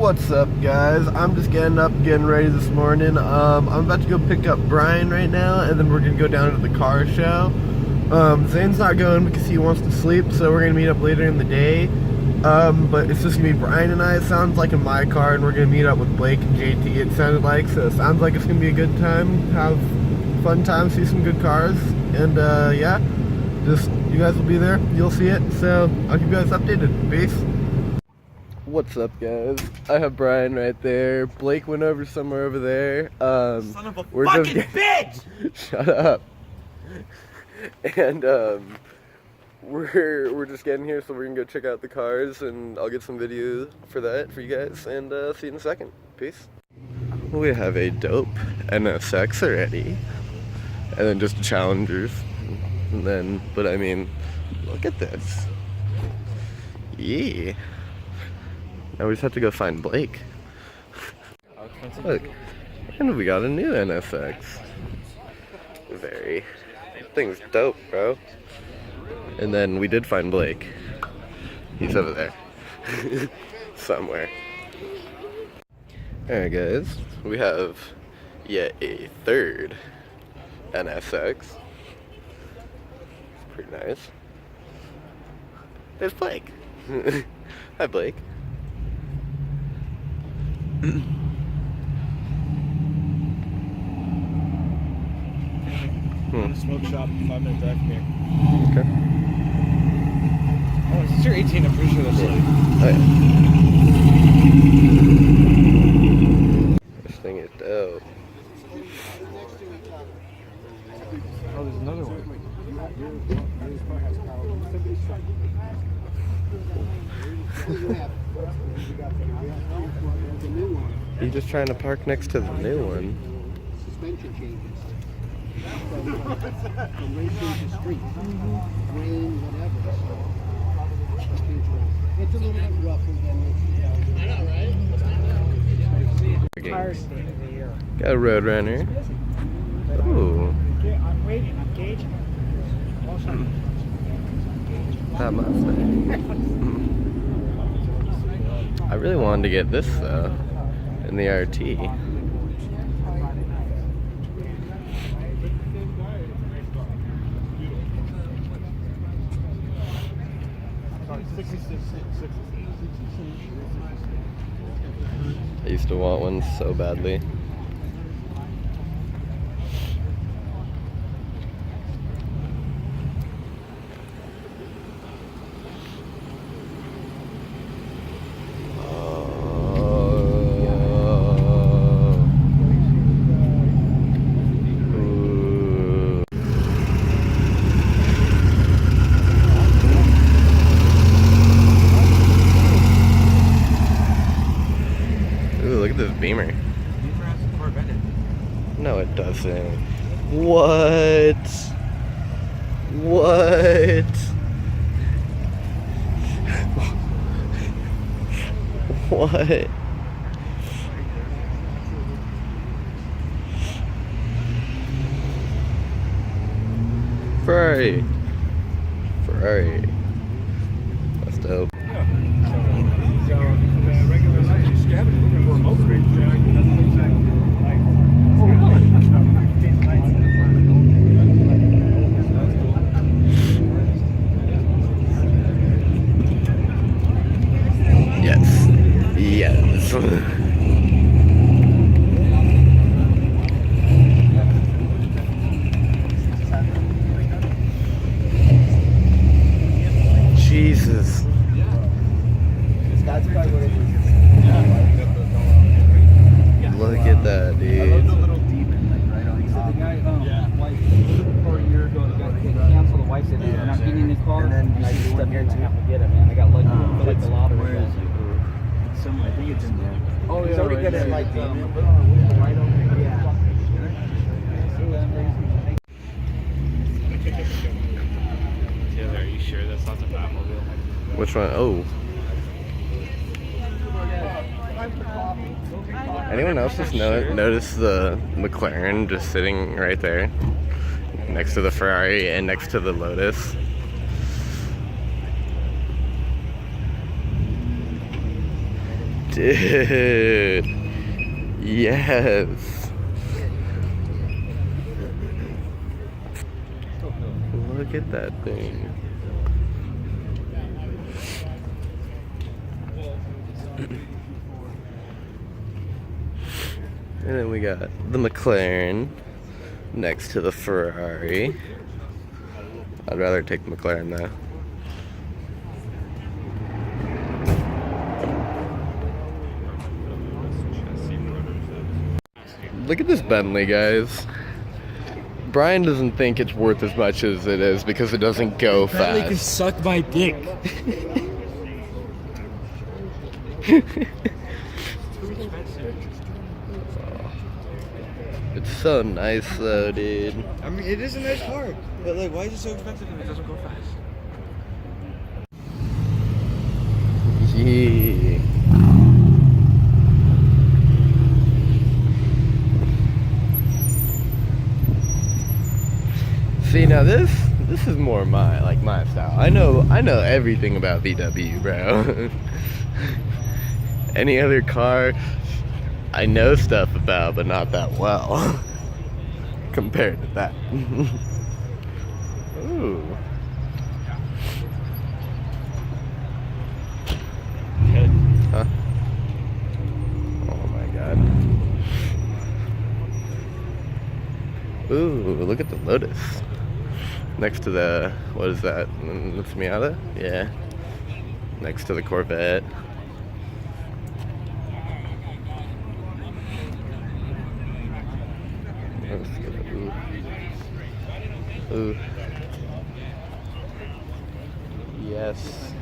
What's up, guys? I'm just getting up, getting ready this morning. I'm about to go pick up Brian right now, and then we're gonna go down to the car show. Zane's not going because he wants to sleep, so we're gonna meet up later in the day. But it's just gonna be Brian and I. It sounds like in my car, and we're gonna meet up with Blake and JT. It sounded like, so it sounds like it's gonna be a good time. Have fun time, see some good cars, and yeah, just you guys will be there. You'll see it. So I'll keep you guys updated. Peace. What's up, guys? I have Brian right there. Blake went over somewhere over there. Son of a fucking bitch! Shut up. And we're just getting here, so we're gonna go check out the cars, and I'll get some videos for that for you guys, and see you in a second. Peace. We have a dope NSX already, and then just Challengers, and then, but I mean, look at this. Yeah. Now we just have to go find Blake. Look, and we got a new NSX. That thing's dope, bro. And then we did find Blake. He's over there. Somewhere. Alright, guys. We have yet a third NSX. It's pretty nice. There's Blake. Hi, Blake. Smoke shop, 5-minute drive from here. Okay. Oh, is this your 18? I'm pretty sure that's it. Oh, yeah. This thing is dope. Oh, there's another one. He's just trying to park next to the new one. Suspension changes. From racing to street, rain, whatever. It's a little bit rougher than I know, right? Got a Roadrunner. Ooh. I'm waiting, I'm gauging. That Mustang. I really wanted to get this though, in the RT. I used to want one so badly. Beamer. No, it doesn't. What? What? What? Ferrari. Ferrari. That's dope. Yes. Yes. Jesus. Look at that, dude. A little deep in, like, right on top. The guy, wife, 4 years ago, the guy canceled. The wife said, "You're not getting in the car." And I just stepped here to have to get it, man. I got lucky. I feel like the lottery. Where is it? I think it's in there. Oh, yeah. He's already got it like right over here. Taylor, are you sure that's not the Batmobile? Which one? Oh. Anyone else just notice the McLaren just sitting right there next to the Ferrari and next to the Lotus? Dude. Yes. Look at that thing. And then we got the McLaren next to the Ferrari. I'd rather take the McLaren though. Look at this Bentley, guys. Brian doesn't think it's worth as much as it is because it doesn't go Bentley can fast. suck my dick. It's so nice though, dude. I mean, it is a nice car, but like, why is it so expensive if it doesn't go fast? Yeah. See, now this is more my style. I know everything about VW, bro. Any other car I know stuff about, but not that well compared to that. Ooh. Huh? Oh my god. Ooh, look at the Lotus. Next to the, what is that? That's Miata? Yeah. Next to the Corvette. Ooh. Ooh. Yes.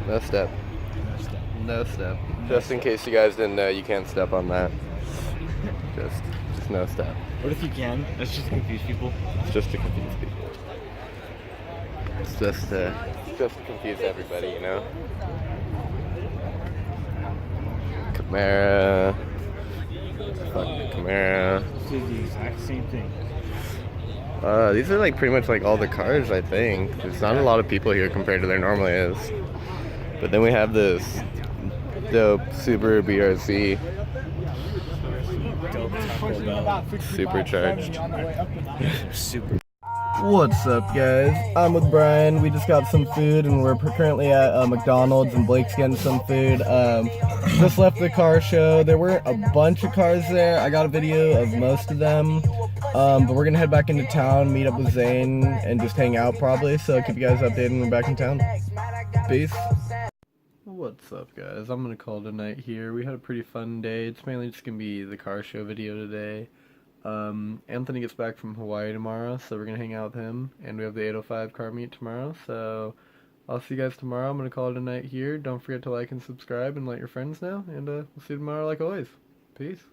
No step. No step. Just in case you guys didn't know, you can't step on that. Just no step. What if you can? That's just to confuse people. It's just to confuse people. It's just to confuse everybody, you know? Camaro. Fucking Camaro. This is the exact same thing. These are like pretty much like all the cars, I think. There's not a lot of people here compared to there normally is. But then we have this dope Subaru BRZ. Supercharged. Super. What's up, guys? I'm with Brian. We just got some food and we're currently at McDonald's and Blake's getting some food. Just left the car show. There weren't a bunch of cars there. I got a video of most of them. But we're gonna head back into town, meet up with Zane, and just hang out probably. So keep you guys updated when we're back in town. Peace. What's up, guys? I'm gonna call tonight here. We had a pretty fun day. It's mainly just gonna be the car show video today. Anthony gets back from Hawaii tomorrow, so we're gonna hang out with him, and we have the 805 car meet tomorrow, so I'll see you guys tomorrow. I'm gonna call it a night here. Don't forget to like and subscribe and let your friends know, and we'll see you tomorrow like always. Peace.